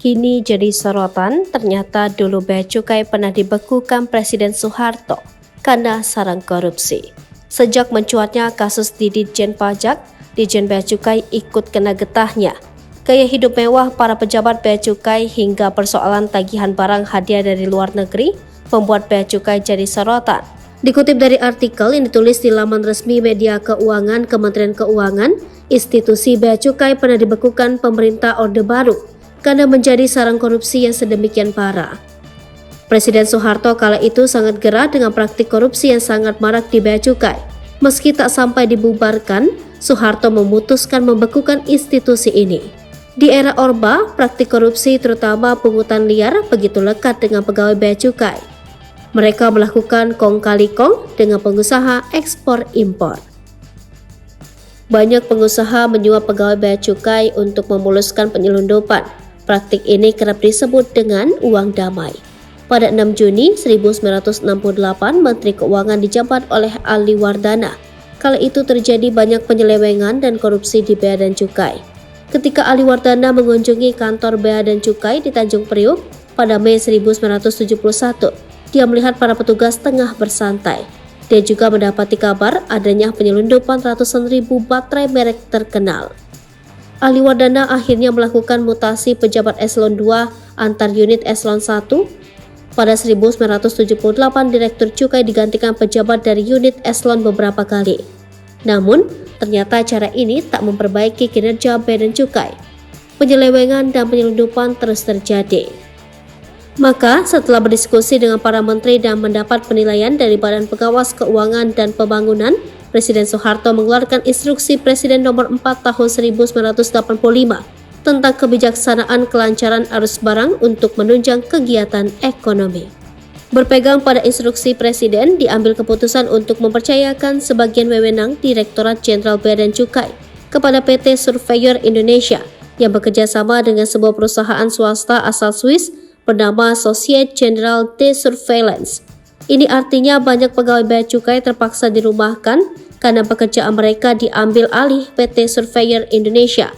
kini jadi sorotan. Ternyata dulu bea cukai pernah dibekukan Presiden Soeharto karena sarang korupsi. Sejak mencuatnya kasus di Ditjen Pajak, Ditjen Bea Cukai ikut kena getahnya. Gaya hidup mewah para pejabat bea cukai hingga persoalan tagihan barang hadiah dari luar negeri membuat bea cukai jadi sorotan. Dikutip dari artikel yang ditulis di laman resmi media keuangan Kementerian Keuangan, institusi bea cukai pernah dibekukan pemerintah Orde Baru karena menjadi sarang korupsi yang sedemikian parah. Presiden Soeharto kala itu sangat gerah dengan praktik korupsi yang sangat marak di bea cukai. Meski tak sampai dibubarkan, Soeharto memutuskan membekukan institusi ini. Di era Orba, praktik korupsi terutama pungutan liar begitu lekat dengan pegawai bea cukai. Mereka melakukan kong kali kong dengan pengusaha ekspor-impor. Banyak pengusaha menyuap pegawai bea cukai untuk memuluskan penyelundupan. Praktik ini kerap disebut dengan uang damai. Pada 6 Juni 1968, Menteri Keuangan dijabat oleh Ali Wardana. Kala itu terjadi banyak penyelewengan dan korupsi di Bea dan Cukai. Ketika Ali Wardana mengunjungi kantor Bea dan Cukai di Tanjung Priuk pada Mei 1971, dia melihat para petugas tengah bersantai. Dia juga mendapati kabar adanya penyelundupan ratusan ribu baterai merek terkenal. Ali Wardana akhirnya melakukan mutasi pejabat eselon 2 antar unit eselon 1. Pada 1978, Direktur Cukai digantikan pejabat dari unit eselon beberapa kali. Namun, ternyata cara ini tak memperbaiki kinerja Bea dan Cukai. Penyelewengan dan penyelundupan terus terjadi. Maka, setelah berdiskusi dengan para menteri dan mendapat penilaian dari Badan Pengawas Keuangan dan Pembangunan, Presiden Soeharto mengeluarkan Instruksi Presiden Nomor 4 Tahun 1985 tentang kebijaksanaan kelancaran arus barang untuk menunjang kegiatan ekonomi. Berpegang pada instruksi Presiden, diambil keputusan untuk mempercayakan sebagian wewenang Direktorat Jenderal Bea dan Cukai kepada PT Surveyor Indonesia yang bekerja sama dengan sebuah perusahaan swasta asal Swiss bernama Societe Generale de Surveillance. Ini artinya banyak pegawai bea cukai terpaksa dirumahkan karena pekerjaan mereka diambil alih PT Surveyor Indonesia.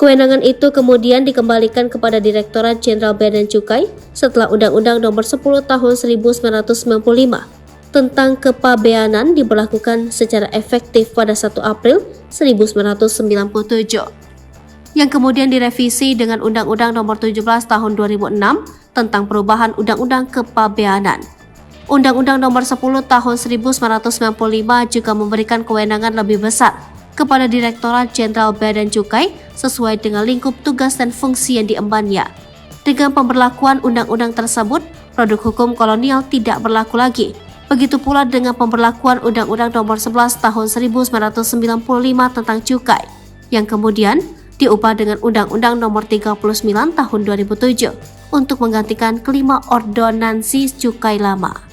Kewenangan itu kemudian dikembalikan kepada Direktorat Jenderal Bea dan Cukai setelah Undang-Undang Nomor 10 Tahun 1995 tentang kepabeanan diberlakukan secara efektif pada 1 April 1997. Yang kemudian direvisi dengan Undang-Undang Nomor 17 Tahun 2006 tentang perubahan Undang-Undang Kepabeanan. Undang-Undang Nomor 10 Tahun 1995 juga memberikan kewenangan lebih besar kepada Direktorat Jenderal Bea dan Cukai sesuai dengan lingkup tugas dan fungsi yang diembannya. Dengan pemberlakuan undang-undang tersebut, produk hukum kolonial tidak berlaku lagi. Begitu pula dengan pemberlakuan Undang-Undang Nomor 11 Tahun 1995 tentang cukai, yang kemudian diubah dengan Undang-Undang Nomor 39 Tahun 2007 untuk menggantikan kelima ordonansi cukai lama.